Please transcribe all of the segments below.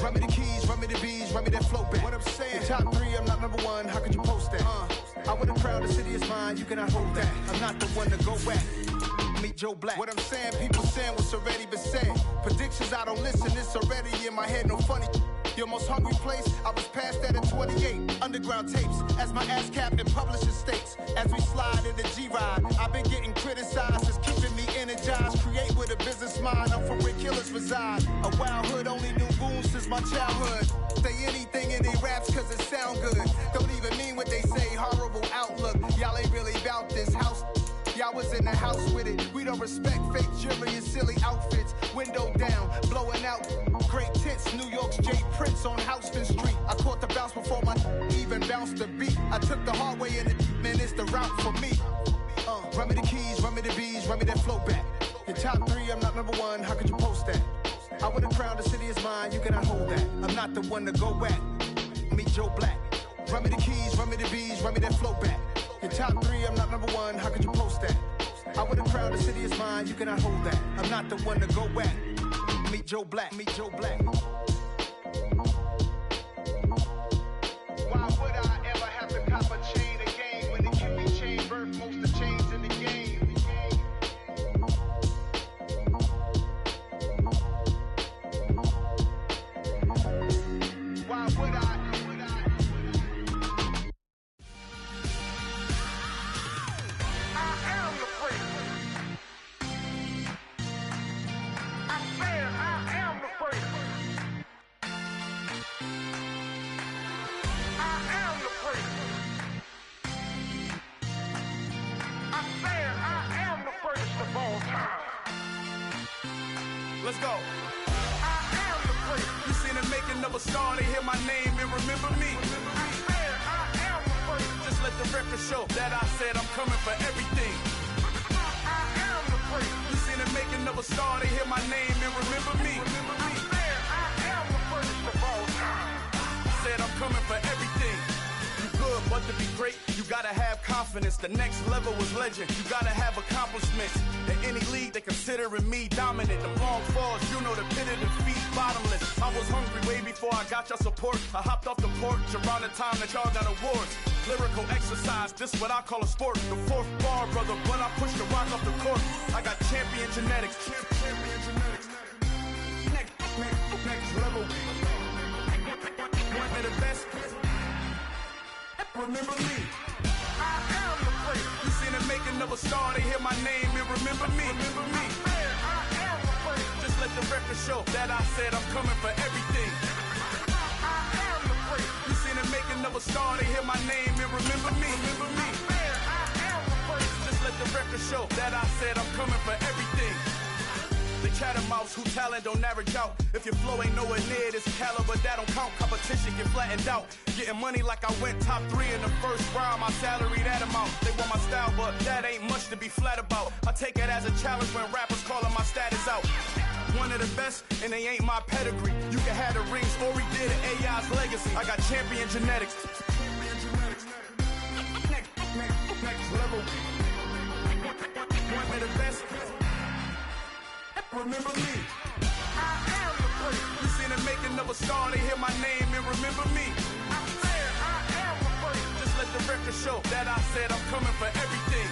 Run me the keys, run me the bees, run me that flow back. What I'm saying, the top 3, I'm not number 1, how could you post that? I would have crowned the city is mine, you cannot hold that. I'm not the one to go back. Meet Joe Black. What I'm saying, people saying what's already been said. Predictions, I don't listen, it's already in my head, no funny. Your most hungry place, I was past that at 28. Underground tapes, as my ass cap in publishing states. As we slide in the G-Ride, I've been getting criticized, it's keeping me energized. Create with a business mind, I'm from where killers reside. A wild hood, only knew goons since my childhood. Say anything in they raps cause it sound good. Don't even mean what they say, horrible outlook. Y'all ain't really about this house. Y'all was in the house with it. We don't respect fake jewelry and silly outfits. Window down, blowing out. Great tits, New York's J. Prince on Houston Street. I caught the bounce before my even bounced the beat. I took the hard way in it, man, it's the route for me. Run me the keys, run me the bees, run me that flow back. Your top 3, I'm not number 1, how could you post that? I would have crowned the city is mine, you cannot hold that. I'm not the one to go back. Meet Joe Black. Run me the keys, run me the bees, run me that flow back. Your top 3, I'm not number 1, how could you post that? I would have crowned the city is mine, you cannot hold that. I'm not the one to go back. Meet Joe Black, meet Joe Black. Why would I ever have to cop a chain again when it can be chain birth most of chains in the game? Why would I? Let's go. I am the prince. You seen the making of a star, they hear my name and remember me. I am the prince. Just let the record show that I said I'm coming for everything. I am the prince. You seen the making of a star, they hear my name and remember me. I am the prince of all time. Said I'm coming for everything. You good, but to be great, you gotta have confidence. The next level was legend. You gotta have accomplishments. In any league, they considering me dominant. The long falls, you know the pit of defeat, bottomless. I was hungry way before I got your support. I hopped off the porch around the time that y'all got awards. Lyrical exercise, this what I call a sport. The 4th bar, brother, when I push the rock off the court. I got champion genetics. Champion genetics. Next level. One of the best. Remember me. I am the prince. You seen the making of a star, they hear my name and remember me. Remember me. I am the prince. Just let the record show that I said I'm coming for everything. I am the prince. You seen the making of a star, they hear my name and remember me. Remember me. I am the prince. Just let the record show that I said I'm coming for everything. They chattermouths who talent don't average out. If your flow ain't nowhere near this caliber, that don't count. Competition get flattened out. Getting money like I went top 3 in the first round. My salary that amount. They want my style, but that ain't much to be flat about. I take it as a challenge when rappers calling my status out. One of the best, and they ain't my pedigree. You can have the rings, or we did it, AI's legacy. I got champion genetics. Next level. One of the best. Remember me. I am the prince. You seen the making of a star, they hear my name and remember me. I am the prince. Just let the record show that I said I'm coming for everything.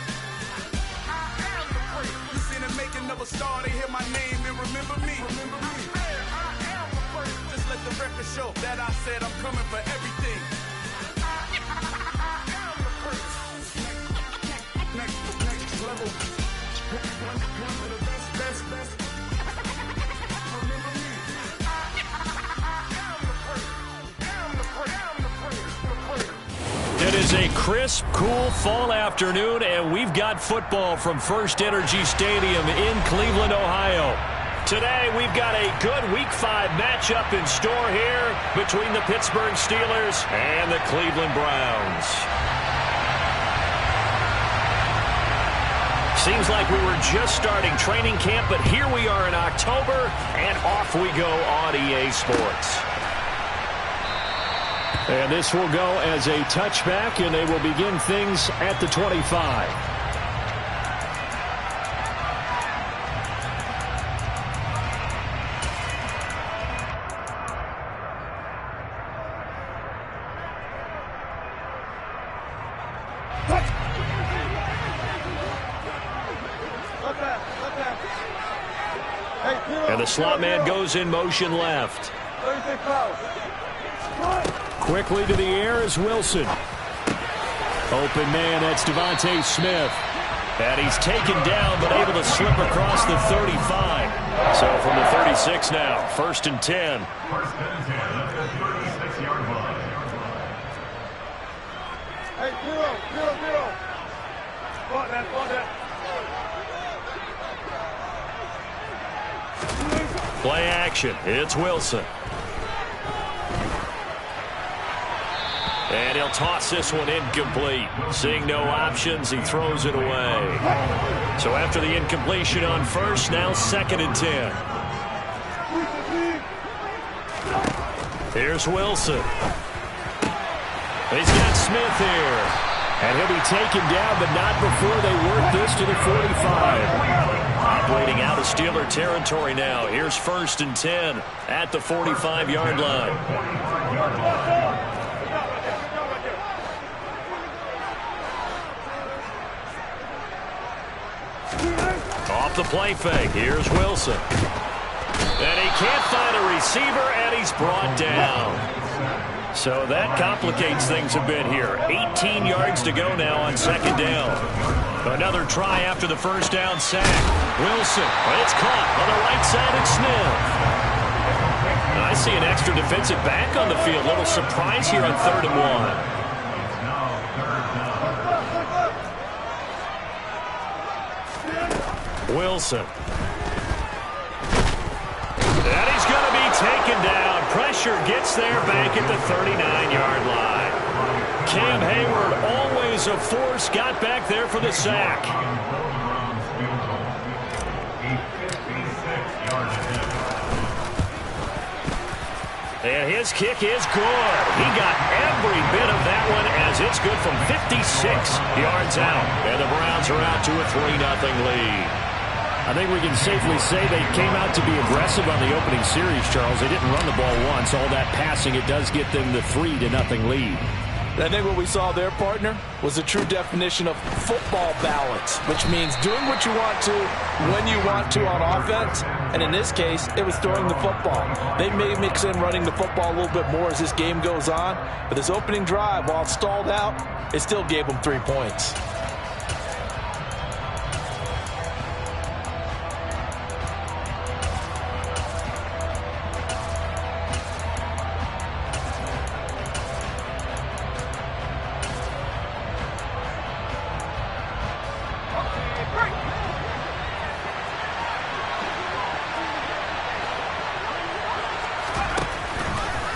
I am the prince. You seen the making of a star, they hear my name and remember me. Remember me. I am the prince. Just let the record show that I said I'm coming for everything. I am the prince. Next level. One of the best. It is a crisp, cool fall afternoon, and we've got football from First Energy Stadium in Cleveland, Ohio. Today, we've got a good Week 5 matchup in store here between the Pittsburgh Steelers and the Cleveland Browns. Seems like we were just starting training camp, but here we are in October, and off we go on EA Sports. And this will go as a touchback, and they will begin things at the 25. And the slot man goes in motion left. Quickly to the air is Wilson. Open man, that's Devontae Smith. And he's taken down, but able to slip across the 35. So from the 36 now, 1st and 10. Hey, zero. Spot that. Play action. It's Wilson. And he'll toss this one incomplete. Seeing no options, he throws it away. So after the incompletion on first, now 2nd and 10. Here's Wilson. He's got Smith here. And he'll be taken down, but not before they work this to the 45. Operating out of Steeler territory now. Here's 1st and 10 at the 45-yard line. Off the play fake. Here's Wilson. And he can't find a receiver, and he's brought down. So that complicates things a bit here. 18 yards to go now on 2nd down. Another try after the 1st down sack. Wilson, but it's caught on the right side of Smith. And I see an extra defensive back on the field. Little surprise here on 3rd and 1. Wilson. And he's going to be taken down. Pressure gets there back at the 39-yard line. Cam Hayward, always a force, got back there for the sack. And his kick is good. He got every bit of that one as it's good from 56 yards out. And the Browns are out to a 3-0 lead. I think we can safely say they came out to be aggressive on the opening series, Charles. They didn't run the ball once. All that passing, it does get them the 3-0 lead. I think what we saw there, partner, was a true definition of football balance, which means doing what you want to, when you want to on offense. And in this case, it was throwing the football. They may mix in running the football a little bit more as this game goes on. But this opening drive, while stalled out, it still gave them 3 points.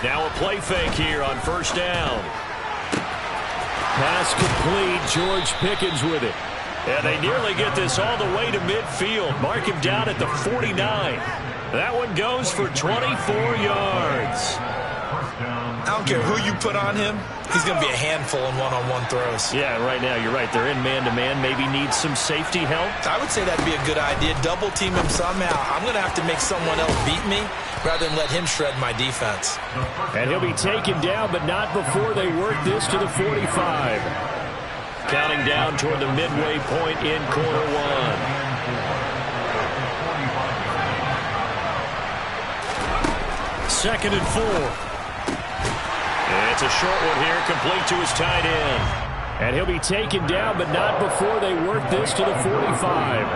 Now a play fake here on 1st down. Pass complete. George Pickens with it. And they nearly get this all the way to midfield. Mark him down at the 49. That one goes for 24 yards. I don't care who you put on him. He's going to be a handful in one-on-one throws. Yeah, right now, you're right. They're in man-to-man. Maybe needs some safety help. I would say that'd be a good idea. Double team him somehow. I'm going to have to make someone else beat me rather than let him shred my defense. And he'll be taken down, but not before they work this to the 45. Counting down toward the midway point in quarter one. Second and 4. It's a short one here, complete to his tight end. And he'll be taken down, but not before they work this to the 45.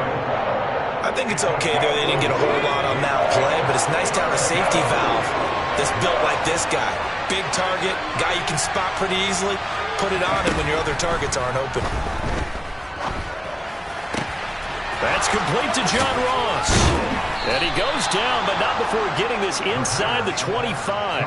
I think it's okay there. They didn't get a whole lot on that play, but it's nice to have a safety valve that's built like this guy. Big target, guy you can spot pretty easily. Put it on him when your other targets aren't open. That's complete to John Ross. And he goes down, but not before getting this inside the 25.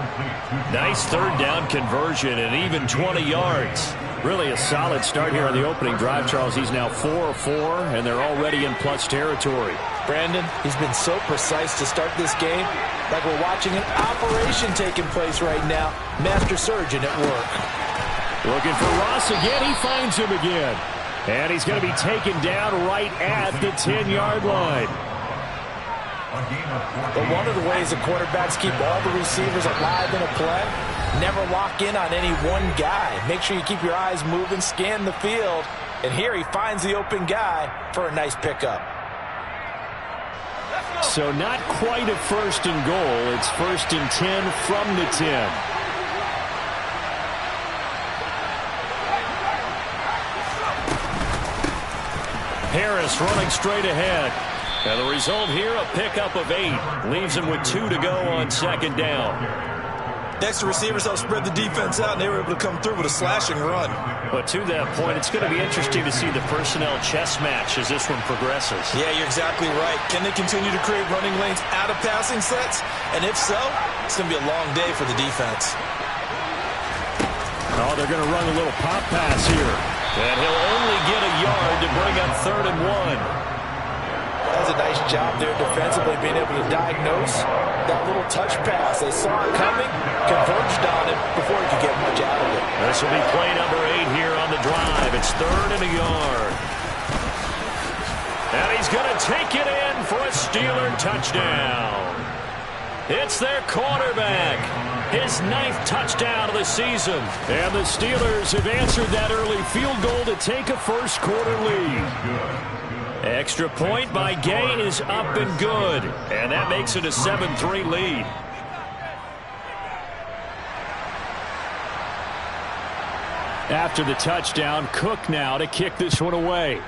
Nice 3rd down conversion and even 20 yards. Really a solid start here on the opening drive, Charles. He's now 4 of 4, and they're already in plus territory. Brandon, he's been so precise to start this game, like we're watching an operation taking place right now. Master surgeon at work. Looking for Ross again. He finds him again. And he's going to be taken down right at the 10-yard line. But one of the ways the quarterbacks keep all the receivers alive in a play, never lock in on any one guy. Make sure you keep your eyes moving, scan the field, and here he finds the open guy for a nice pickup. So not quite a 1st and goal. It's 1st and 10 from the 10. Harris running straight ahead. And the result here, a pickup of 8. Leaves him with 2 to go on 2nd down. Extra receivers help spread the defense out, and they were able to come through with a slashing run. But to that point, it's going to be interesting to see the personnel chess match as this one progresses. Yeah, you're exactly right. Can they continue to create running lanes out of passing sets? And if so, it's going to be a long day for the defense. Oh, they're going to run a little pop pass here. And he'll only get a yard to bring up 3rd and 1. Does a nice job there defensively, being able to diagnose that little touch pass. They saw it coming, converged on it before he could get much out of it. This will be play number 8 here on the drive. It's 3rd and a yard. And he's going to take it in for a Steeler touchdown. It's their quarterback. His 9th touchdown of the season. And the Steelers have answered that early field goal to take a first quarter lead. Extra point by Gay is up and good. And that makes it a 7-3 lead. After the touchdown, Cook now to kick this one away.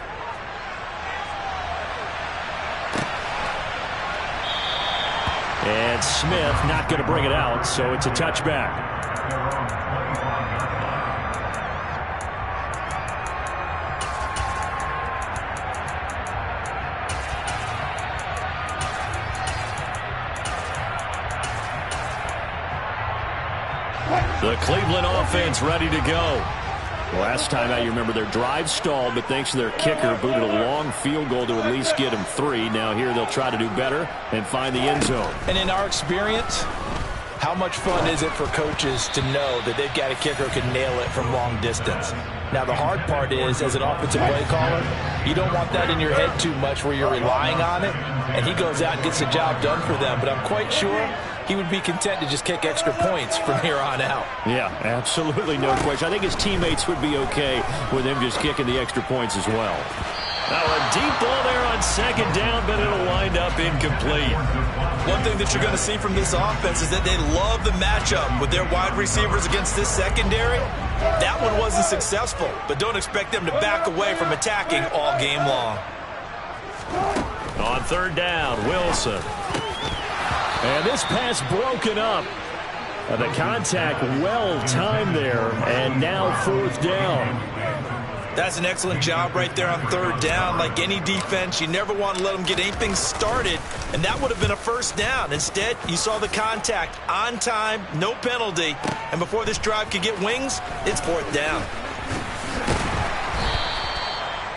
And Smith not going to bring it out, so it's a touchback. The Cleveland offense ready to go. Last time out, you remember their drive stalled, but thanks to their kicker, booted a long field goal to at least get them 3. Now here they'll try to do better and find the end zone. And in our experience, how much fun is it for coaches to know that they've got a kicker who can nail it from long distance? Now, the hard part is, as an offensive play caller, you don't want that in your head too much where you're relying on it, and he goes out and gets the job done for them. But I'm quite sure he would be content to just kick extra points from here on out. Yeah, absolutely no question. I think his teammates would be okay with him just kicking the extra points as well. Now a deep ball there on 2nd down, but it'll wind up incomplete. One thing that you're going to see from this offense is that they love the matchup with their wide receivers against this secondary. That one wasn't successful, but don't expect them to back away from attacking all game long. On 3rd down, Wilson. And this pass broken up. The contact well timed there, and now 4th down. That's an excellent job right there on 3rd down. Like any defense, you never want to let them get anything started, and that would have been a 1st down. Instead, you saw the contact on time, no penalty, and before this drive could get wings, it's 4th down.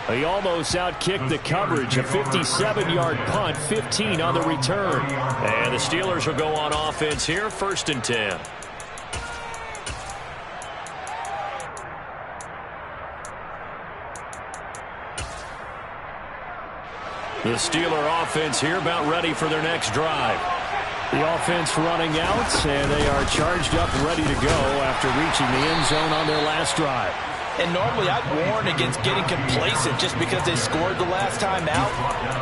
He almost outkicked the coverage. A 57-yard punt, 15 on the return. And the Steelers will go on offense here, 1st and 10. The Steeler offense here about ready for their next drive. The offense running out, and they are charged up and ready to go after reaching the end zone on their last drive. And normally I'd warn against getting complacent just because they scored the last time out.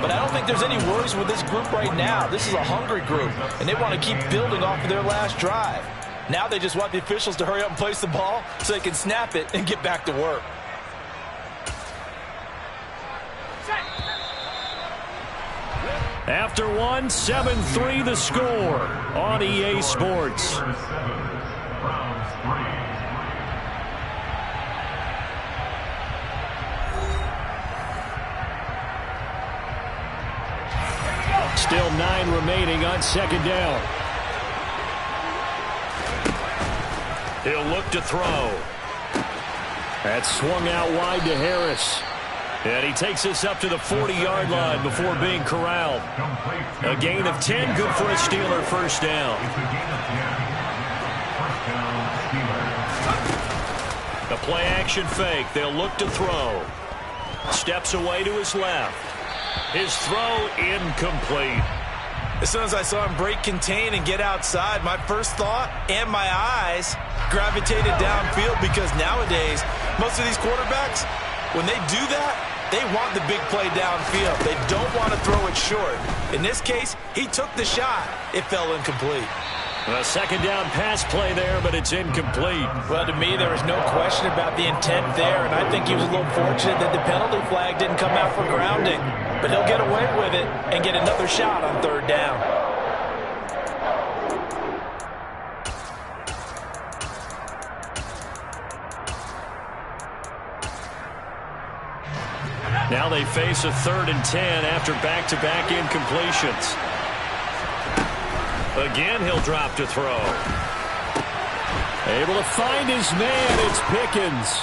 But I don't think there's any worries with this group right now. This is a hungry group, and they want to keep building off of their last drive. Now they just want the officials to hurry up and place the ball so they can snap it and get back to work. After one, 7-3 the score on EA Sports. Still 9 remaining on 2nd down. He'll look to throw. That swung out wide to Harris. And he takes us up to the 40-yard line before being corralled. A gain of 10, good for a Steeler 1st down. The play-action fake. They'll look to throw. Steps away to his left. His throw incomplete. As soon as I saw him break contain and get outside, my first thought and my eyes gravitated downfield, because nowadays, most of these quarterbacks, when they do that, they want the big play downfield. They don't want to throw it short. In this case, he took the shot. It fell incomplete. A second down pass play there, but it's incomplete. Well, to me, there was no question about the intent there, and I think he was a little fortunate that the penalty flag didn't come out for grounding. But he'll get away with it and get another shot on third down. Now they face a 3rd and 10 after back-to-back incompletions. Again, he'll drop to throw. Able to find his man. It's Pickens.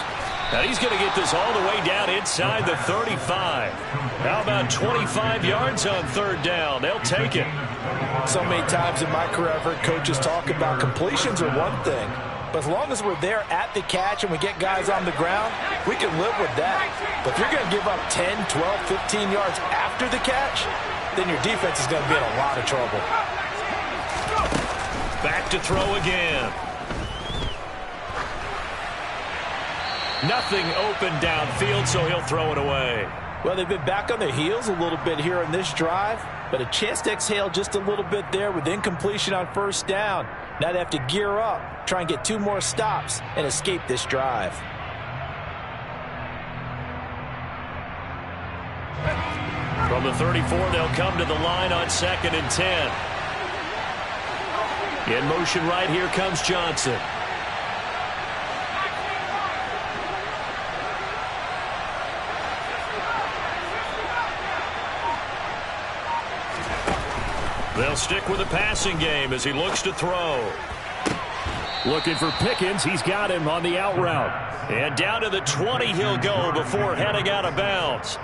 Now he's going to get this all the way down inside the 35. How about 25 yards on third down? They'll take it. So many times in my career, I've heard coaches talk about completions are one thing. But as long as we're there at the catch and we get guys on the ground, we can live with that. But if you're going to give up 10, 12, 15 yards after the catch, then your defense is going to be in a lot of trouble. Back to throw again. Nothing open downfield, so he'll throw it away. Well, they've been back on their heels a little bit here in this drive, but a chance to exhale just a little bit there with incompletion on first down. Now they have to gear up, try and get 2 more stops, and escape this drive. From the 34, they'll come to the line on 2nd and 10. In motion right, here comes Johnson. They'll stick with the passing game as he looks to throw. Looking for Pickens. He's got him on the out route. And down to the 20 he'll go before heading out of bounds.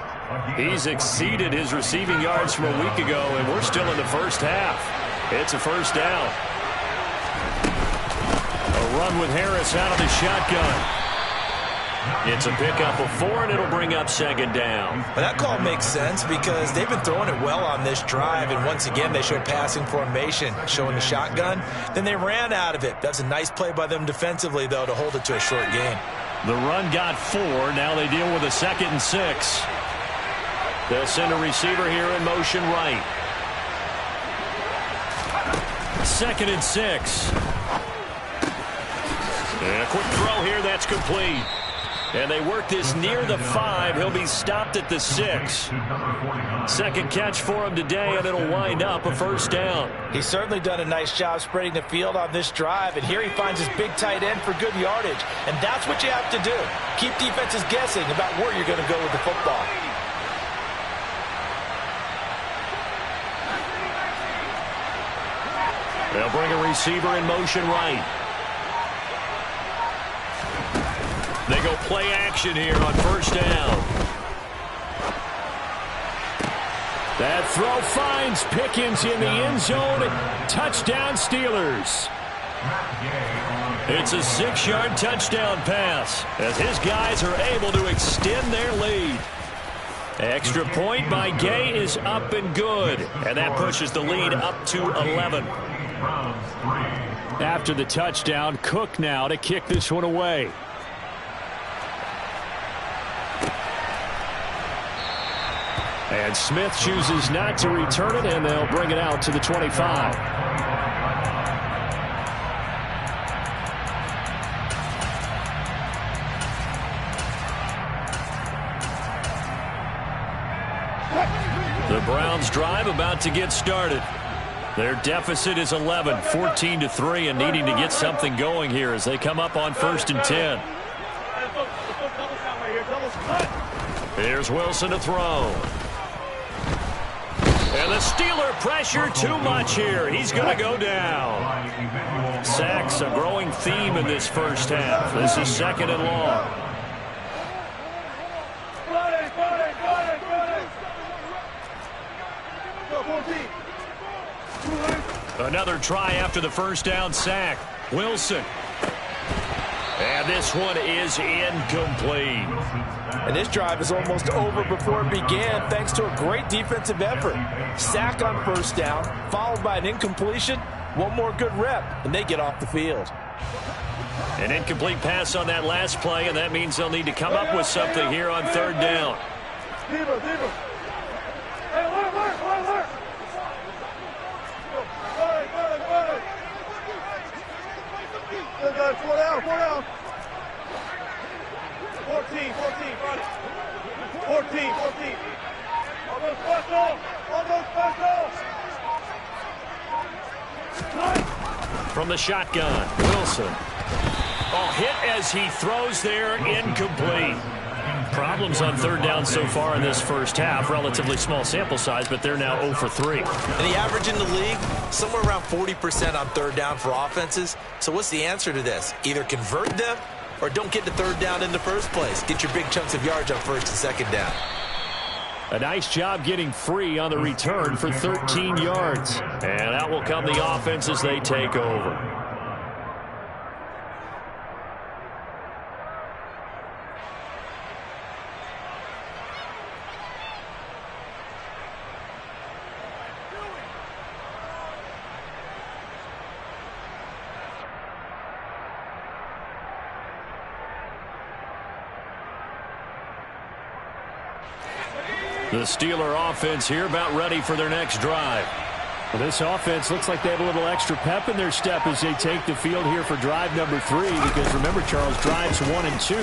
He's exceeded his receiving yards from a week ago, and we're still in the first half. It's a first down. A run with Harris out of the shotgun. It's a pickup of 4, and it'll bring up 2nd down. Well, that call makes sense because they've been throwing it well on this drive, and once again they showed passing formation, showing the shotgun. Then they ran out of it. That's a nice play by them defensively, though, to hold it to a short gain. The run got 4. Now they deal with a 2nd and 6. They'll send a receiver here in motion right. 2nd and 6. And a quick throw here, that's complete. And they work this near the 5. He'll be stopped at the 6. Second catch for him today, and it'll wind up a first down. He's certainly done a nice job spreading the field on this drive, and here he finds his big tight end for good yardage. And that's what you have to do. Keep defenses guessing about where you're going to go with the football. They'll bring a receiver in motion right. They go play action here on first down. That throw finds Pickens in the end zone. Touchdown, Steelers. It's a 6-yard touchdown pass as his guys are able to extend their lead. Extra point by Gay is up and good, and that pushes the lead up to 11. After the touchdown, Cook now to kick this one away. And Smith chooses not to return it, and they'll bring it out to the 25. The Browns drive about to get started. Their deficit is 11, 14-3, and needing to get something going here as they come up on 1st and 10. Here's Wilson to throw. And the Steeler pressure too much here. He's going to go down. Sacks, a growing theme in this first half. This is 2nd and long. Another try after the first down sack. Wilson. And this one is incomplete. And this drive is almost over before it began thanks to a great defensive effort. Sack on first down, followed by an incompletion. One more good rep, and they get off the field. An incomplete pass on that last play, and that means they'll need to come up with something here on third down. Hey, work. Four down. 14, run it. 14. Almost special. From the shotgun, Wilson. Oh, hit as he throws there, incomplete. Problems on third down so far in this first half. Relatively small sample size, but they're now 0 for 3. And the average in the league, somewhere around 40% on third down for offenses. So what's the answer to this? Either convert them or don't get to third down in the first place. Get your big chunks of yards on first and second down. A nice job getting free on the return for 13 yards. And out will come the offense as they take over. The Steeler offense here about ready for their next drive. Well, this offense looks like they have a little extra pep in their step as they take the field here for drive number 3. Because remember, Charles, drives 1 and 2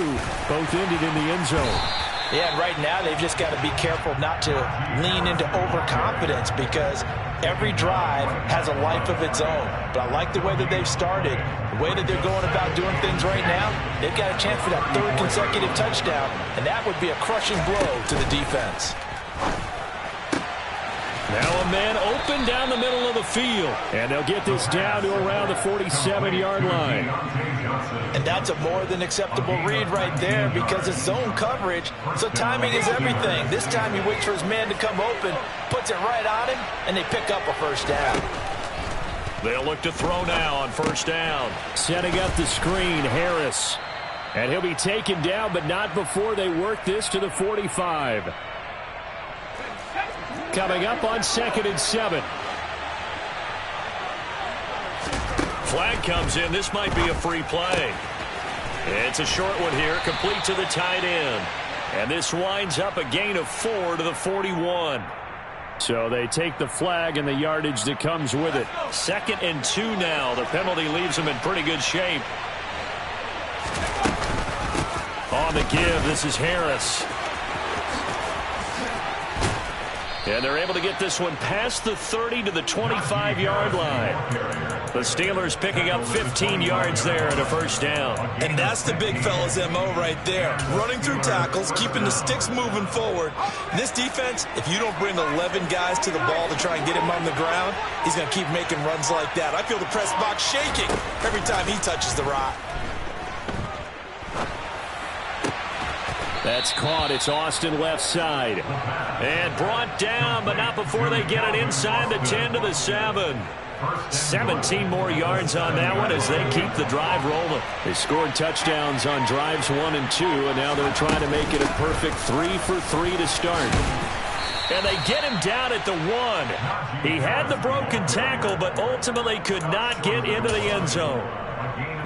both ended in the end zone. Yeah, and right now they've just got to be careful not to lean into overconfidence because every drive has a life of its own. But I like the way that they've started, the way that they're going about doing things right now. They've got a chance for that 3rd consecutive touchdown, and that would be a crushing blow to the defense. Now a man open down the middle of the field. And they'll get this down to around the 47-yard line. And that's a more than acceptable read right there because it's zone coverage, so timing is everything. This time he waits for his man to come open, puts it right on him, and they pick up a first down. They'll look to throw now on first down. Setting up the screen, Harris. And he'll be taken down, but not before they work this to the 45. Coming up on 2nd and 7. Flag comes in. This might be a free play. It's a short one here, complete to the tight end. And this winds up a gain of 4 to the 41. So they take the flag and the yardage that comes with it. 2nd and 2 now. The penalty leaves them in pretty good shape. On the give, this is Harris. And they're able to get this one past the 30 to the 25-yard line. The Steelers picking up 15 yards there at a first down. And that's the big fella's MO right there. Running through tackles, keeping the sticks moving forward. This defense, if you don't bring 11 guys to the ball to try and get him on the ground, he's going to keep making runs like that. I feel the press box shaking every time he touches the rock. That's caught. It's Austin left side. And brought down, but not before they get it inside the 10 to the 7. 17 more yards on that one as they keep the drive rolling. They scored touchdowns on drives 1 and 2, and now they're trying to make it a perfect 3 for 3 to start. And they get him down at the 1. He had the broken tackle, but ultimately could not get into the end zone.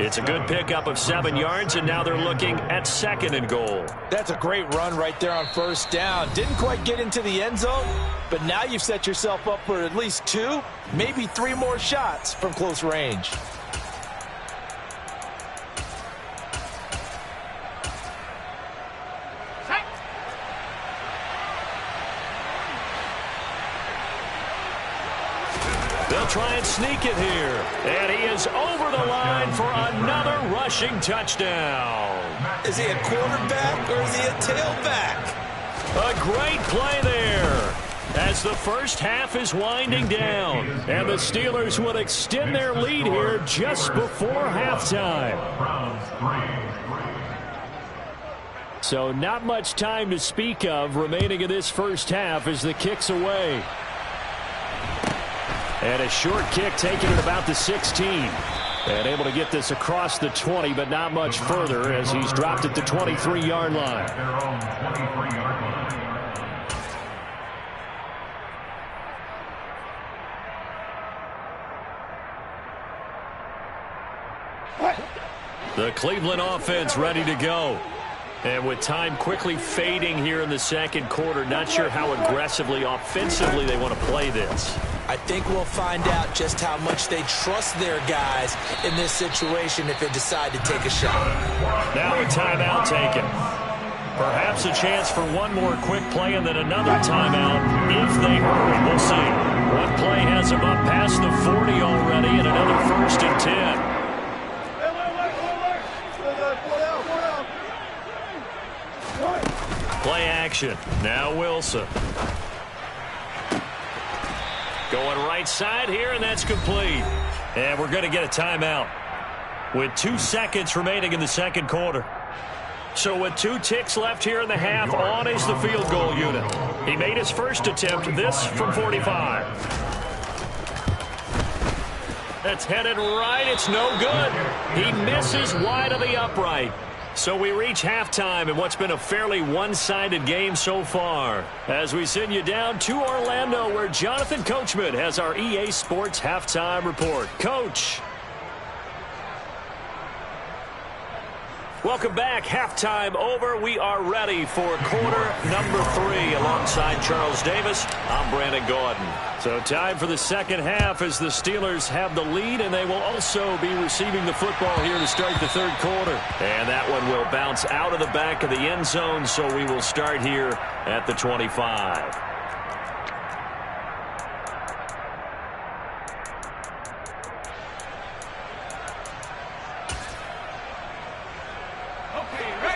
It's a good pickup of 7 yards, and now they're looking at 2nd and goal. That's a great run right there on first down. Didn't quite get into the end zone, but now you've set yourself up for at least 2, maybe 3 more shots from close range. They'll try and sneak it here. And he is over the line for another rushing touchdown. Is he a quarterback or is he a tailback? A great play there as the first half is winding down. And the Steelers will extend their lead here just before halftime. So not much time to speak of remaining in this first half as the kick's away. And a short kick taken at about the 16. And able to get this across the 20, but not much further as he's dropped at the 23-yard line. The Cleveland offense ready to go. And with time quickly fading here in the second quarter, not sure how aggressively, offensively they want to play this. I think we'll find out just how much they trust their guys in this situation if they decide to take a shot. Now a timeout taken. Perhaps a chance for one more quick play and then another timeout if they hurry. We'll see. One play has them up past the 40 already and another 1st and 10. Play action. Now Wilson. Going right side here, and that's complete. And we're going to get a timeout with 2 seconds remaining in the second quarter. So with 2 ticks left here in the half, on is the field goal unit. He made his first attempt, this from 45. That's headed right. It's no good. He misses wide of the upright. So we reach halftime in what's been a fairly one-sided game so far. As we send you down to Orlando, where Jonathan Coachman has our EA Sports Halftime Report. Coach. Welcome back. Halftime over. We are ready for quarter number 3 alongside Charles Davis. I'm Brandon Gordon. So time for the second half as the Steelers have the lead, and they will also be receiving the football here to start the third quarter. And that one will bounce out of the back of the end zone, so we will start here at the 25.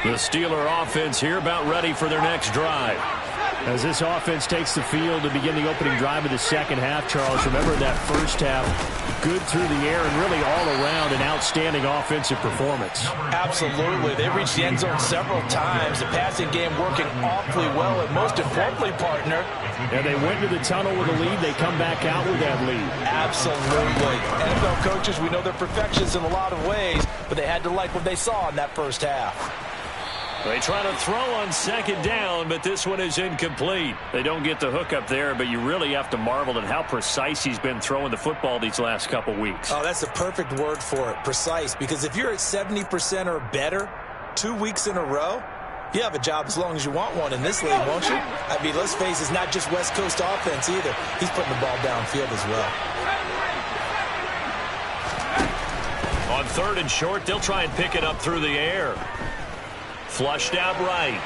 The Steeler offense here about ready for their next drive. As this offense takes the field to begin the opening drive of the second half, Charles, remember that first half, good through the air and really all around an outstanding offensive performance. Absolutely. They reached the end zone several times. The passing game working awfully well, and most importantly, partner. And they went to the tunnel with a lead. They come back out with that lead. Absolutely. NFL coaches, we know they're perfectionists in a lot of ways, but they had to like what they saw in that first half. They try to throw on second down, but this one is incomplete. They don't get the hook up there, but you really have to marvel at how precise he's been throwing the football these last couple weeks. Oh, that's a perfect word for it, precise, because if you're at 70% or better 2 weeks in a row, you have a job as long as you want one in this league, won't you? I mean, let's face it, it's not just West Coast offense either. He's putting the ball downfield as well. On 3rd and short, they'll try and pick it up through the air. Flushed out right.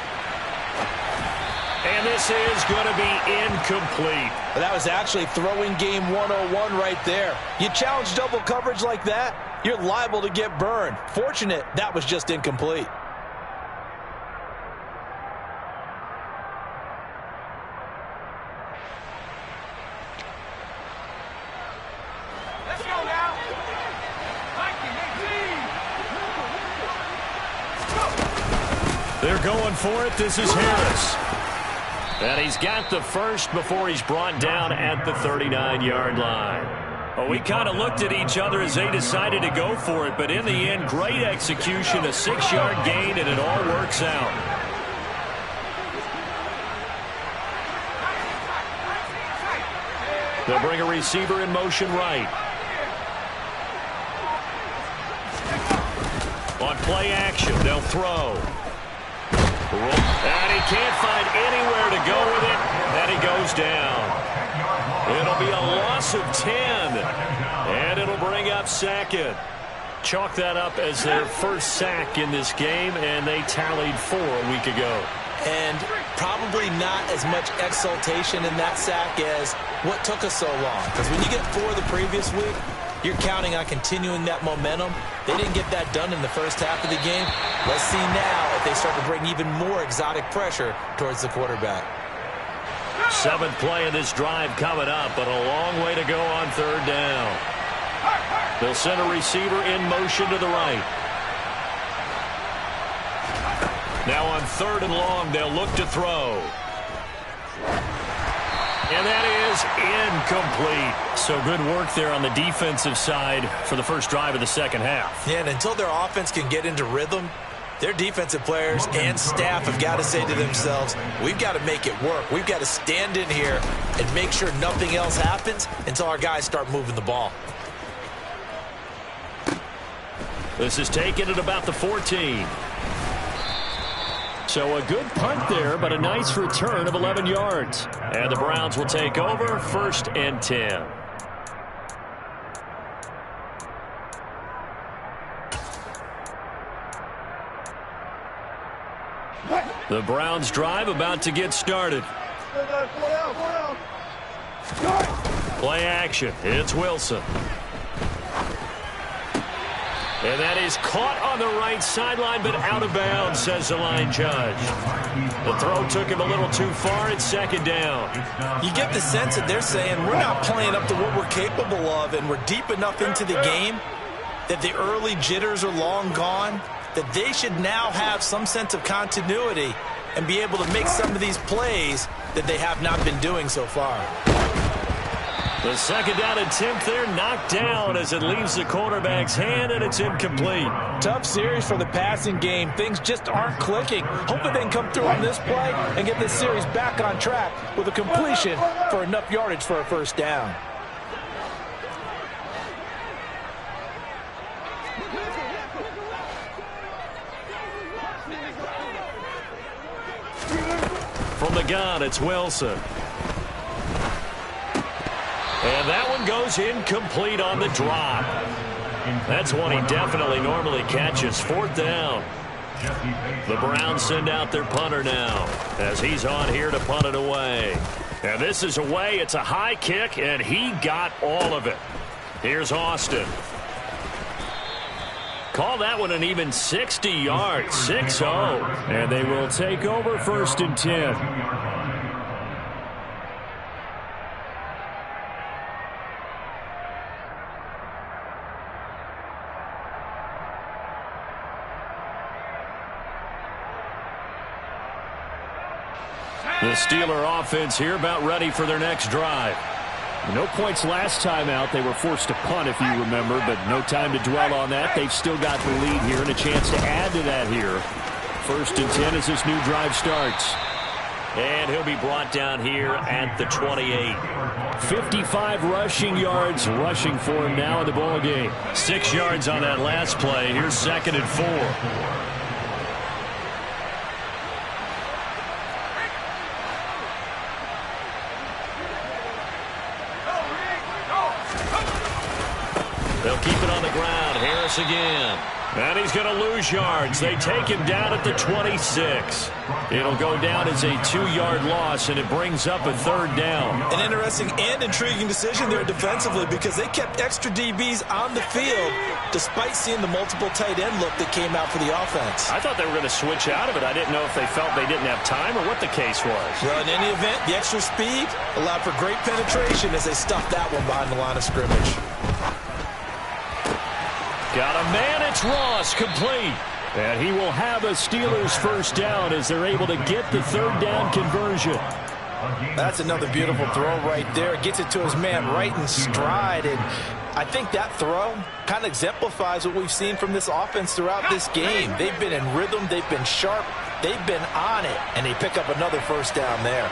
And this is going to be incomplete. That was actually throwing game 101 right there. You challenge double coverage like that, you're liable to get burned. Fortunate that was just incomplete. Let's go now. They're going for it. This is Harris. And he's got the first before he's brought down at the 39-yard line. Well, we kind of looked at each other as they decided to go for it, but in the end, great execution, a 6-yard gain, and it all works out. They'll bring a receiver in motion right. On play action, they'll throw. And he can't find anywhere to go with it, and he goes down. It'll be a loss of 10, and it'll bring up second. Chalk that up as their first sack in this game, and they tallied 4 a week ago. And probably not as much exultation in that sack as what took us so long. Because when you get 4 the previous week, you're counting on continuing that momentum. They didn't get that done in the first half of the game. Let's see now if they start to bring even more exotic pressure towards the quarterback. 7th play of this drive coming up, but a long way to go on 3rd down. They'll send a receiver in motion to the right. Now on 3rd and long, they'll look to throw. And that is incomplete. So good work there on the defensive side for the first drive of the second half. Yeah, and until their offense can get into rhythm, their defensive players and staff have got to say to themselves, we've got to make it work. We've got to stand in here and make sure nothing else happens until our guys start moving the ball. This is taken at about the 14. So a good punt there, but a nice return of 11 yards. And the Browns will take over 1st and 10. The Browns drive about to get started. Play action. It's Wilson. And that is caught on the right sideline, but out of bounds, says the line judge. The throw took him a little too far. It's 2nd down. You get the sense that they're saying we're not playing up to what we're capable of, and we're deep enough into the game that the early jitters are long gone, that they should now have some sense of continuity and be able to make some of these plays that they have not been doing so far. The 2nd down attempt there knocked down as it leaves the quarterback's hand, and it's incomplete. Tough series for the passing game. Things just aren't clicking. Hoping they can come through on this play and get this series back on track with a completion for enough yardage for a 1st down. From the gun, it's Wilson. And that one goes incomplete on the drop. That's one he definitely normally catches. 4th down. The Browns send out their punter now as he's on here to punt it away. And this is away. It's a high kick, and he got all of it. Here's Austin. Call that one an even 60 yards. 6-0. And they will take over 1st and 10. The Steeler offense here about ready for their next drive. No points last time out. They were forced to punt, if you remember, but no time to dwell on that. They've still got the lead here and a chance to add to that here. 1st and 10 as this new drive starts. And he'll be brought down here at the 28. 55 rushing yards rushing for him now in the ball game. 6 yards on that last play. Here's 2nd and 4. They'll keep it on the ground. Harris again. And he's going to lose yards. They take him down at the 26. It'll go down as a 2-yard loss, and it brings up a 3rd down. An interesting and intriguing decision there defensively because they kept extra DBs on the field despite seeing the multiple tight end look that came out for the offense. I thought they were going to switch out of it. I didn't know if they felt they didn't have time or what the case was. Well, in any event, the extra speed allowed for great penetration as they stuffed that one behind the line of scrimmage. Got a man, it's Ross, complete. And he will have a Steelers 1st down as they're able to get the 3rd down conversion. That's another beautiful throw right there. Gets it to his man right in stride. And I think that throw kind of exemplifies what we've seen from this offense throughout this game. They've been in rhythm. They've been sharp. They've been on it. And they pick up another 1st down there.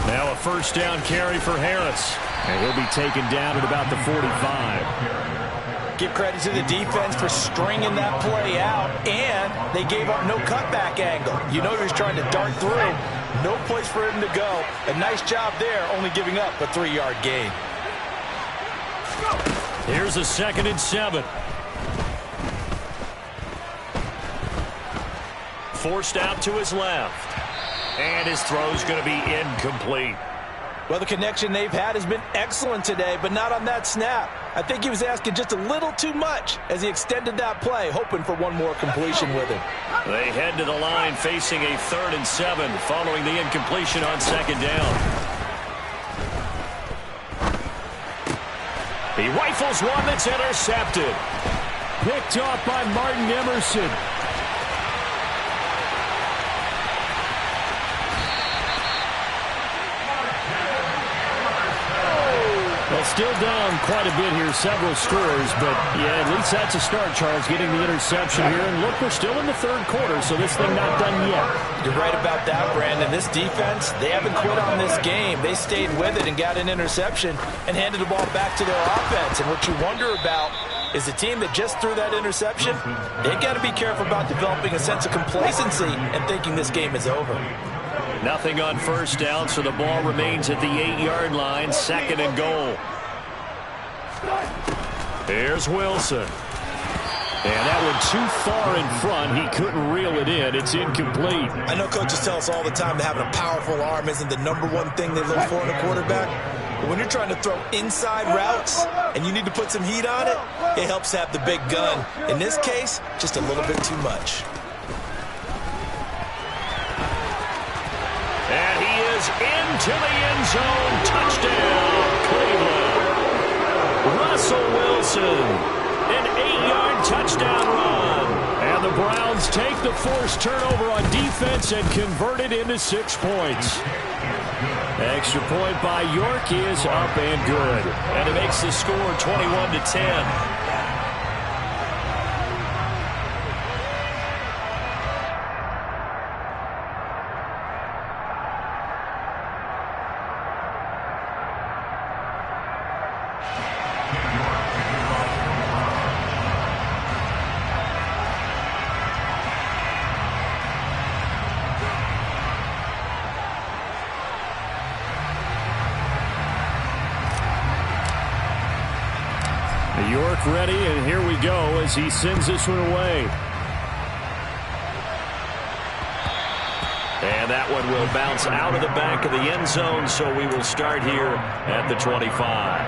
Now a 1st down carry for Harris. And he'll be taken down at about the 45. Give credit to the defense for stringing that play out, and they gave up no cutback angle. You know he was trying to dart through. No place for him to go. A nice job there, only giving up a 3-yard gain. Here's a 2nd and 7. Forced out to his left. And his throw's going to be incomplete. Well, the connection they've had has been excellent today, but not on that snap. I think he was asking just a little too much as he extended that play, hoping for one more completion with him. They head to the line facing a 3rd and 7 following the incompletion on 2nd down. He rifles one that's intercepted. Picked off by Martin Emerson. still down quite a bit here, several scores, but yeah, at least that's a start, Charles, getting the interception here. And look, we're still in the third quarter, so this thing not done yet. You're right about that, Brandon. This defense, they haven't quit on this game. They stayed with it and got an interception and handed the ball back to their offense. And what you wonder about is the team that just threw that interception, they've got to be careful about developing a sense of complacency and thinking this game is over. Nothing on first down, so the ball remains at the 8-yard line, 2nd and goal. Here's Wilson. And that one too far in front. He couldn't reel it in. It's incomplete. I know coaches tell us all the time that having a powerful arm isn't the #1 thing they look for in a quarterback. But when you're trying to throw inside routes and you need to put some heat on it, it helps have the big gun. In this case, just a little bit too much. And he is into the end zone. Touchdown, Cleveland. Russell Wilson, an 8-yard touchdown run. And the Browns take the forced turnover on defense and convert it into 6 points. Extra point by York is up and good. And it makes the score 21-10. York ready, and here we go as he sends this one away. And that one will bounce out of the back of the end zone, so we will start here at the 25.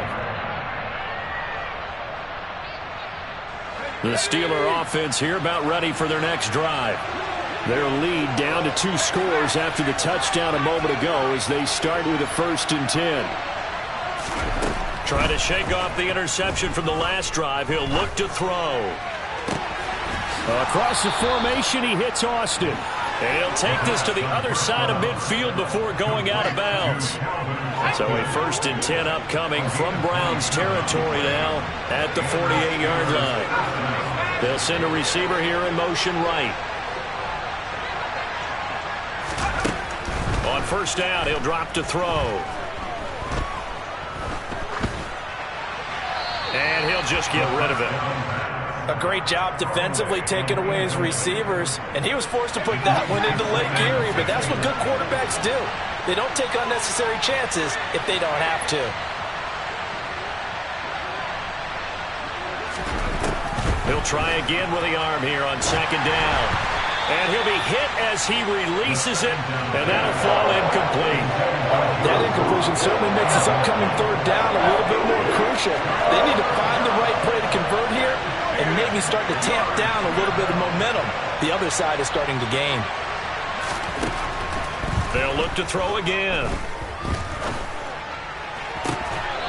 The Steeler offense here about ready for their next drive. Their lead down to 2 scores after the touchdown a moment ago as they start with a 1st and 10. Trying to shake off the interception from the last drive. He'll look to throw. Across the formation, he hits Austin. And he'll take this to the other side of midfield before going out of bounds. So a 1st and 10 upcoming from Browns territory now at the 48-yard line. They'll send a receiver here in motion right. On 1st down, he'll drop to throw. And he'll just get rid of it. A great job defensively taking away his receivers, and he was forced to put that one into Lake Erie, but that's what good quarterbacks do. They don't take unnecessary chances if they don't have to. He'll try again with the arm here on 2nd down. And he'll be hit as he releases it, and that'll fall incomplete. That incompletion certainly makes this upcoming 3rd down a little bit more crucial. They need to find the right play to convert here and maybe start to tamp down a little bit of momentum. The other side is starting to gain. They'll look to throw again.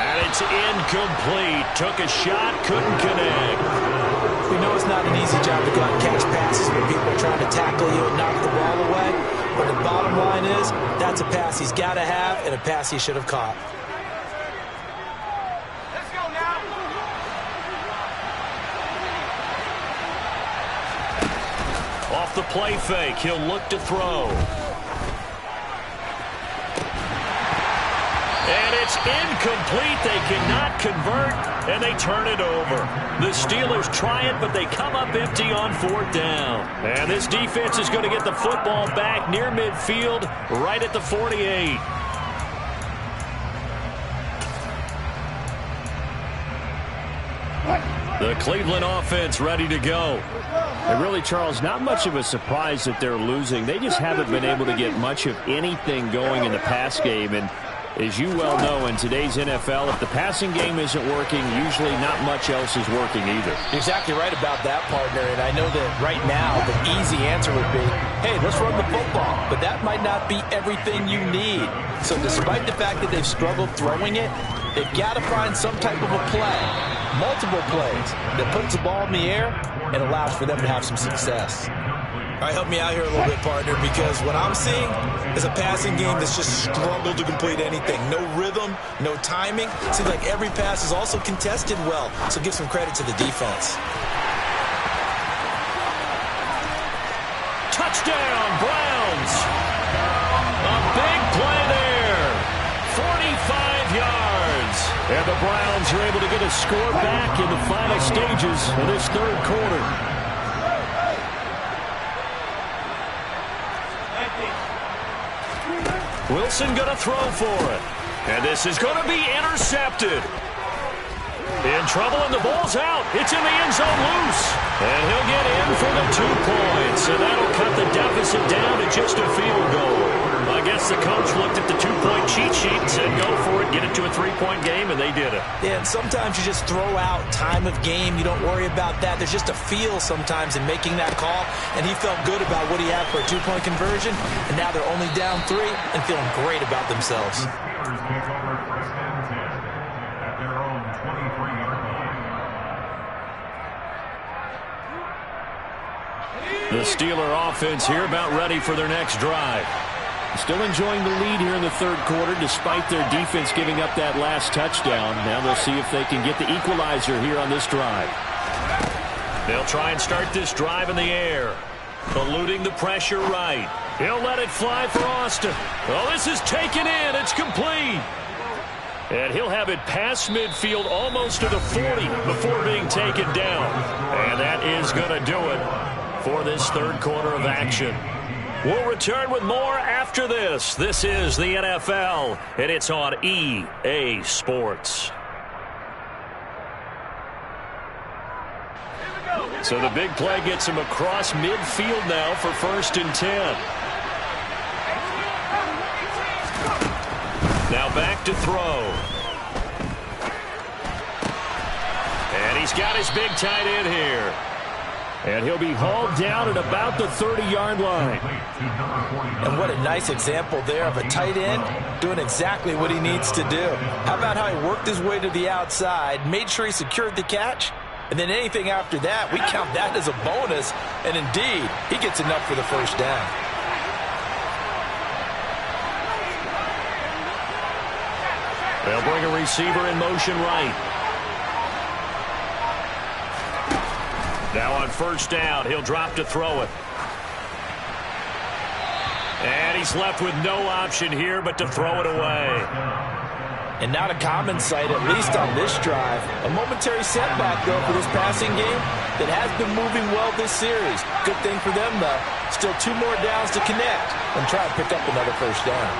And it's incomplete. Took a shot, couldn't connect. We know it's not an easy job to go out and catch passes when people are trying to tackle you and knock the ball away. But the bottom line is, that's a pass he's got to have and a pass he should have caught. Let's go now. Off the play fake, he'll look to throw. And it's incomplete. They cannot convert, and they turn it over. The Steelers try it, but they come up empty on 4th down. And this defense is going to get the football back near midfield, right at the 48. The Cleveland offense ready to go. And really, Charles, not much of a surprise that they're losing. They just haven't been able to get much of anything going in the pass game. And as you well know, in today's NFL, if the passing game isn't working, usually not much else is working either. You're exactly right about that, partner. And I know that right now the easy answer would be, hey, let's run the football. But that might not be everything you need. So despite the fact that they've struggled throwing it, they've got to find some type of a play, multiple plays, that puts the ball in the air and allows for them to have some success. All right, help me out here a little bit, partner, because what I'm seeing is a passing game that's just struggled to complete anything. No rhythm, no timing. Seems like every pass is also contested well, so give some credit to the defense. Touchdown, Browns. A big play there. 45 yards. And the Browns are able to get a score back in the final stages of this third quarter. Wilson going to throw for it. And this is going to be intercepted. In trouble, and the ball's out. It's in the end zone loose. And he'll get in for the 2 points. And that'll cut the deficit down to just a field goal. I guess the coach looked at the 2-point cheat sheet and said, go for it, get it to a 3-point game, and they did it. Yeah, and sometimes you just throw out time of game. You don't worry about that. There's just a feel sometimes in making that call, and he felt good about what he had for a 2-point conversion, and now they're only down 3 and feeling great about themselves. The Steeler offense here about ready for their next drive. Still enjoying the lead here in the third quarter despite their defense giving up that last touchdown. Now they'll see if they can get the equalizer here on this drive. They'll try and start this drive in the air. Eluding the pressure right. He'll let it fly for Austin. Oh, this is taken in. It's complete. And he'll have it past midfield almost to the 40 before being taken down. And that is going to do it for this third quarter of action. We'll return with more after this. This is the NFL, and it's on EA Sports. So the big play gets him across midfield now for 1st and 10. Now back to throw. And he's got his big tight end here. And he'll be hauled down at about the 30-yard line. And what a nice example there of a tight end doing exactly what he needs to do. How about how he worked his way to the outside, made sure he secured the catch, and then anything after that, we count that as a bonus. And indeed, he gets enough for the first down. They'll bring a receiver in motion right. Now on 1st down, he'll drop to throw it. And he's left with no option here but to throw it away. And not a common sight, at least on this drive. A momentary setback, though, for this passing game that has been moving well this series. Good thing for them, though. Still 2 more downs to connect and try to pick up another first down.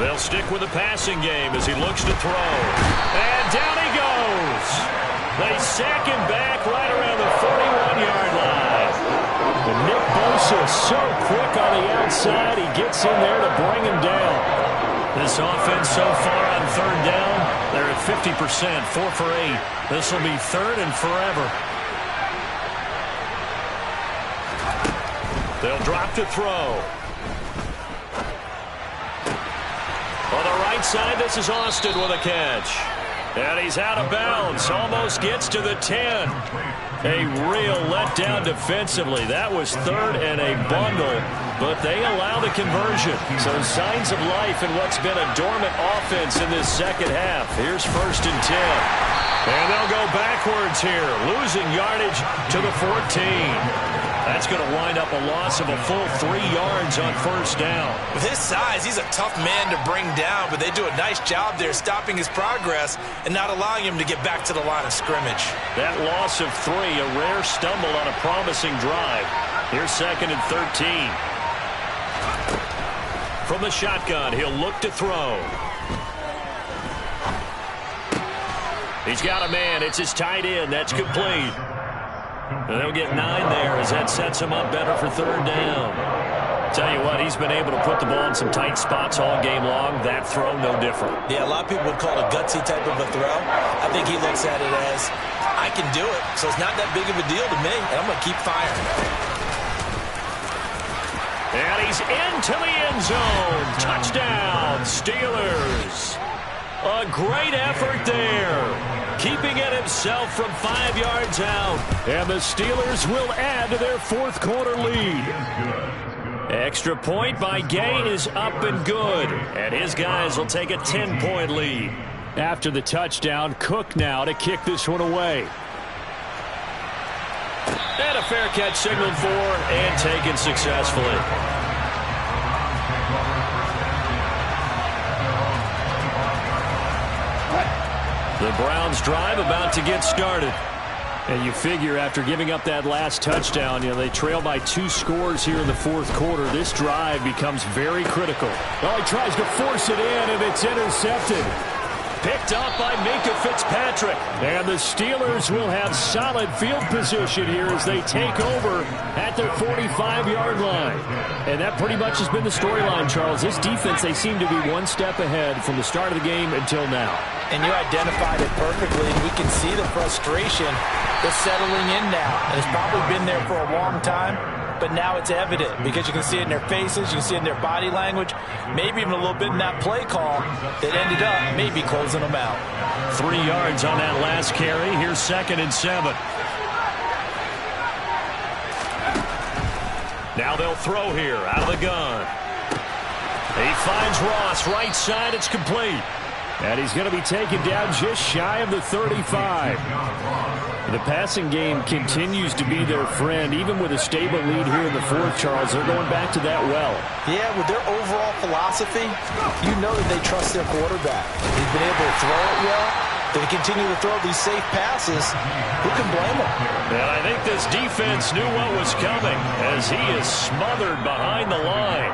They'll stick with the passing game as he looks to throw. And down he goes. They sack him back right around the 41-yard line. And Nick Bosa so quick on the outside, he gets in there to bring him down. This offense so far on 3rd down, they're at 50%, 4 for 8. This will be 3rd and forever. They'll drop to throw. On the right side, this is Austin with a catch. And he's out of bounds. Almost gets to the 10. A real letdown defensively. That was 3rd and a bundle. But they allow the conversion. So signs of life in what's been a dormant offense in this second half. Here's 1st and 10. And they'll go backwards here. Losing yardage to the 14. That's going to wind up a loss of a full 3 yards on 1st down. With his size, he's a tough man to bring down, but they do a nice job there stopping his progress and not allowing him to get back to the line of scrimmage. That loss of 3, a rare stumble on a promising drive. Here's 2nd and 13. From the shotgun, he'll look to throw. He's got a man. It's his tight end. That's complete. And they'll get 9 there as that sets him up better for 3rd down. Tell you what, he's been able to put the ball in some tight spots all game long. That throw, no different. Yeah, a lot of people would call it a gutsy type of a throw. I think he looks at it as, I can do it, so it's not that big of a deal to me, and I'm going to keep firing. And he's into the end zone. Touchdown, Steelers. A great effort there. Keep keeping it himself from 5 yards out. And the Steelers will add to their fourth quarter lead. Extra point by Gay is up and good. And his guys will take a 10-point lead. After the touchdown, Cook now to kick this one away. And a fair catch signaled for and taken successfully. The Browns drive about to get started. And you figure after giving up that last touchdown, they trail by 2 scores here in the fourth quarter. This drive becomes very critical. Oh, he tries to force it in, and it's intercepted. Picked up by Minkah Fitzpatrick. And the Steelers will have solid field position here as they take over at their 45-yard line. And that pretty much has been the storyline, Charles. This defense, they seem to be one step ahead from the start of the game until now. And you identified it perfectly. We can see the frustration that's settling in now. And it's probably been there for a long time. But now it's evident because you can see it in their faces, you can see it in their body language, maybe even a little bit in that play call that ended up maybe closing them out. 3 yards on that last carry. Here's 2nd and 7. Now they'll throw here out of the gun. He finds Ross right side. It's complete. And he's going to be taken down just shy of the 35. The passing game continues to be their friend. Even with a stable lead here in the fourth, Charles, they're going back to that well. Yeah, with their overall philosophy, you know that they trust their quarterback. He's been able to throw it well. They continue to throw these safe passes. Who can blame them? And I think this defense knew what was coming as he is smothered behind the line.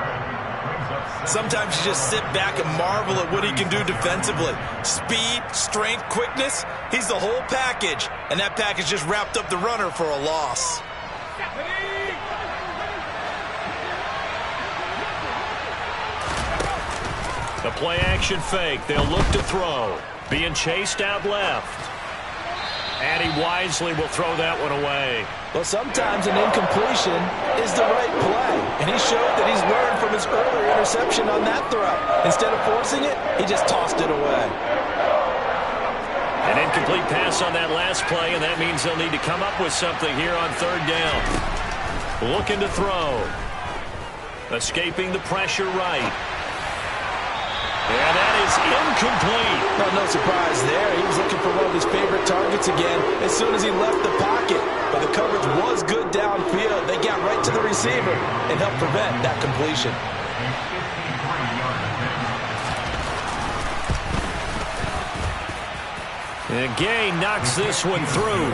Sometimes you just sit back and marvel at what he can do defensively. Speed, strength, quickness, he's the whole package. And that package just wrapped up the runner for a loss. The play action fake. They'll look to throw. Being chased out left. And he wisely will throw that one away. Well, sometimes an incompletion is the right play. And he showed that he's learned from his earlier interception on that throw. Instead of forcing it, he just tossed it away. An incomplete pass on that last play, and that means they'll need to come up with something here on 3rd down. Looking to throw. Escaping the pressure right. And that is incomplete. Well, no surprise there. He was looking for one of his favorite targets again as soon as he left the pocket. But the coverage was good downfield. They got right to the receiver and helped prevent that completion. And Gay knocks this one through.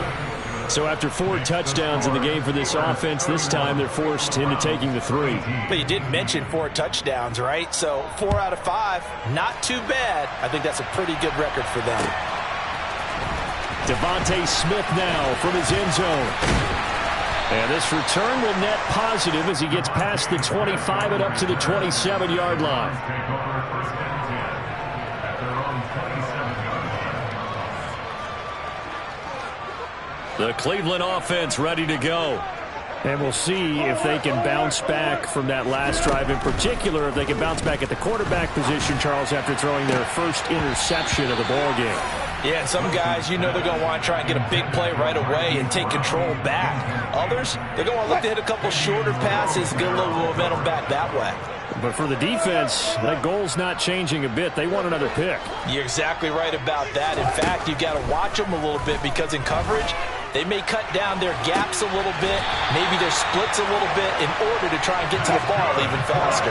So after 4 touchdowns in the game for this offense, this time they're forced into taking the 3. But you did mention 4 touchdowns, right? So 4 out of 5, not too bad. I think that's a pretty good record for them. Devontae Smith now from his end zone. And this return will net positive as he gets past the 25 and up to the 27-yard line. The Cleveland offense ready to go. And we'll see if they can bounce back from that last drive. In particular, if they can bounce back at the quarterback position, Charles, after throwing their first interception of the ballgame. Yeah, and some guys, they're going to want to try and get a big play right away and take control back. Others, they're going to look to hit a couple shorter passes, get a little momentum back that way. But for the defense, that goal's not changing a bit. They want another pick. You're exactly right about that. In fact, you've got to watch them a little bit because in coverage, they may cut down their gaps a little bit, maybe their splits a little bit in order to try and get to the ball even faster.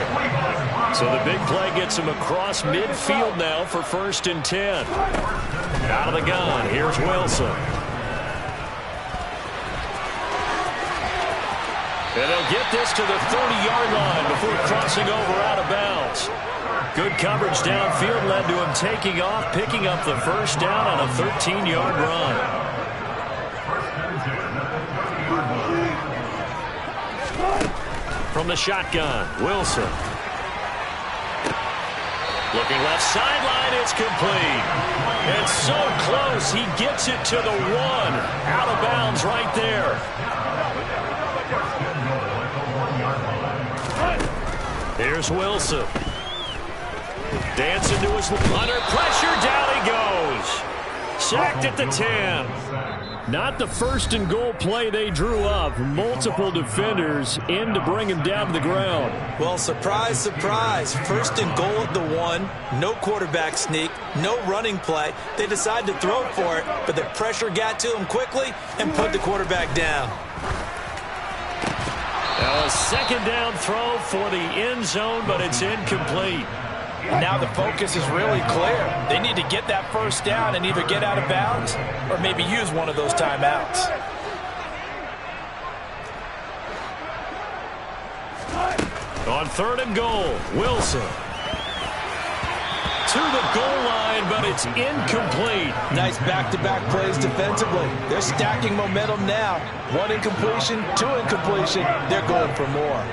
So the big play gets them across midfield now for 1st and 10. Out of the gun, here's Wilson. And they'll get this to the 30-yard line before crossing over out of bounds. Good coverage downfield led to him taking off, picking up the 1st down on a 13-yard run. From the shotgun, Wilson. Looking left sideline, it's complete. It's so close, he gets it to the 1. Out of bounds right there. Here's Wilson. Dancing to his under pressure, down he goes. sacked at the 10. Not the first and goal play they drew up. Multiple defenders in to bring him down to the ground. Well, surprise, surprise. First and goal at the 1. No quarterback sneak. No running play. They decided to throw for it, but the pressure got to him quickly and put the quarterback down. Now a second down throw for the end zone, but it's incomplete. And now the focus is really clear. They need to get that first down and either get out of bounds or maybe use one of those timeouts. On third and goal, Wilson. To the goal line, but it's incomplete. Nice back-to-back plays defensively. They're stacking momentum now. 1 incompletion, 2 incompletion. They're going for more.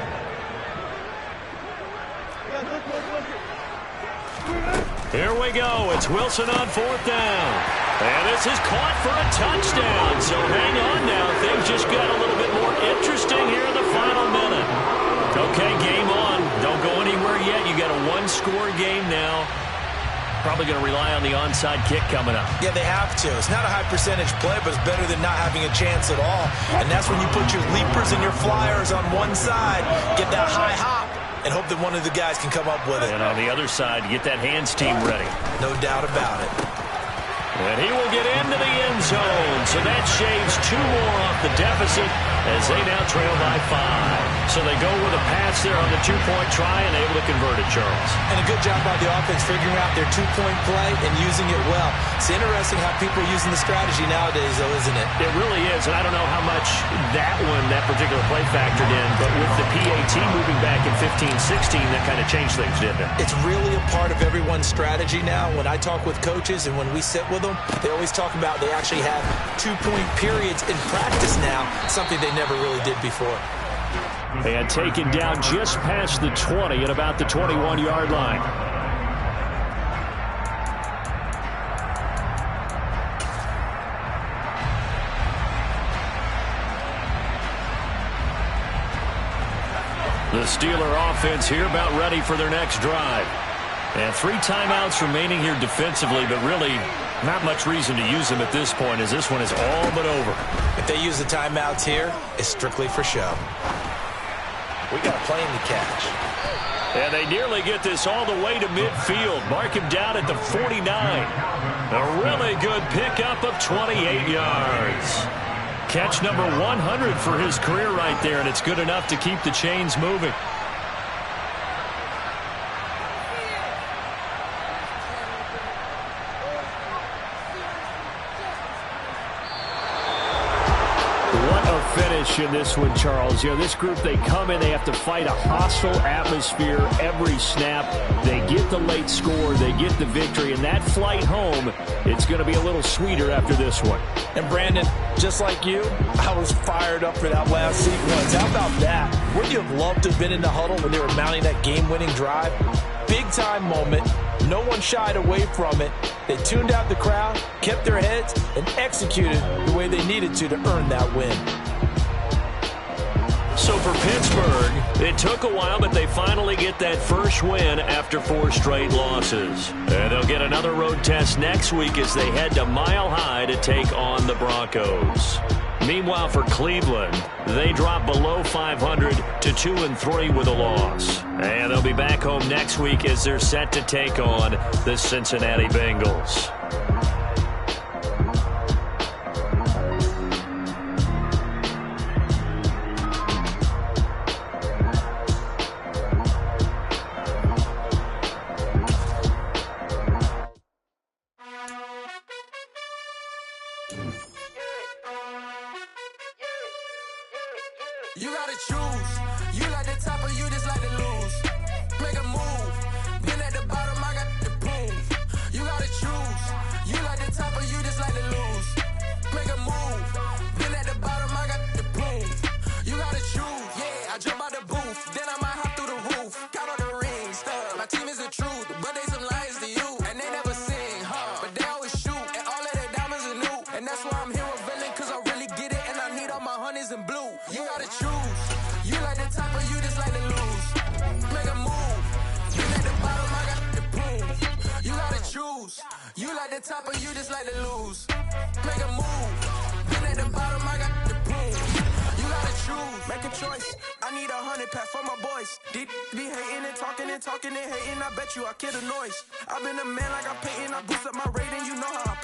Here we go. It's Wilson on fourth down. And this is caught for a touchdown. So hang on now. Things just got a little bit more interesting here in the final minute. Okay, game on. Don't go anywhere yet. You got a one-score game now. Probably going to rely on the onside kick coming up. Yeah, they have to. It's not a high-percentage play, but it's better than not having a chance at all. And that's when you put your leapers and your flyers on one side, get that high hop, and hope that one of the guys can come up with it. And on the other side, get that hands team ready. No doubt about it. And he will get into the end zone. So that shaves 2 more off the deficit as they now trail by 5. So they go with a pass there on the 2-point try and able to convert it, Charles. And a good job by the offense figuring out their 2-point play and using it well. It's interesting how people are using the strategy nowadays, though, isn't it? It really is, and I don't know how much that particular play factored in, but with the PAT moving back in 15-16, that kind of changed things, didn't it? It's really a part of everyone's strategy now. When I talk with coaches and when we sit with them, they always talk about they actually have 2-point periods in practice now, something they never really did before. And taken down just past the 20 at about the 21-yard line. The Steeler offense here about ready for their next drive. And 3 timeouts remaining here defensively, but really not much reason to use them at this point as this one is all but over. If they use the timeouts here, it's strictly for show. We got a plane to catch. And they nearly get this all the way to midfield. Mark him down at the 49. A really good pickup of 28 yards. Catch number 100 for his career right there, and it's good enough to keep the chains moving. Finish in this one, Charles. You know, this group, they come in, they have to fight a hostile atmosphere every snap. They get the late score, they get the victory, and that flight home, it's going to be a little sweeter after this one. And Brandon, just like you, I was fired up for that last sequence. How about that? Wouldn't you have loved to have been in the huddle when they were mounting that game-winning drive? Big-time moment. No one shied away from it. They tuned out the crowd, kept their heads, and executed the way they needed to earn that win. So for Pittsburgh, it took a while, but they finally get that first win after 4 straight losses. And they'll get another road test next week as they head to Mile High to take on the Broncos. Meanwhile, for Cleveland, they drop below 500 to 2-3 with a loss. And they'll be back home next week as they're set to take on the Cincinnati Bengals. You gotta choose. You like the top or you just like to lose. Make a move. Been at the bottom, I got the prove. You gotta choose. You like the top or you just like to lose. Make a move. Been at the bottom, I got the prove. You gotta choose. Yeah, I jump out the booth. Then I might hop through the roof. Count on the rings. My team is the truth, but they some liars to you. And they never sing, but they always shoot. And all of their diamonds are new. And that's why I'm here with Villain, cause I really get it. And I need all my honeys in blue. You gotta choose. You like the top or you just like to lose. the top of you just like to lose. Make a move. Been at the bottom, I got the boom. You gotta choose, make a choice. I need 100 pack for my boys. Be hating and talking and hating. I bet you I kill the noise. I've been a man like I'm painting. I boost up my rating. You know how I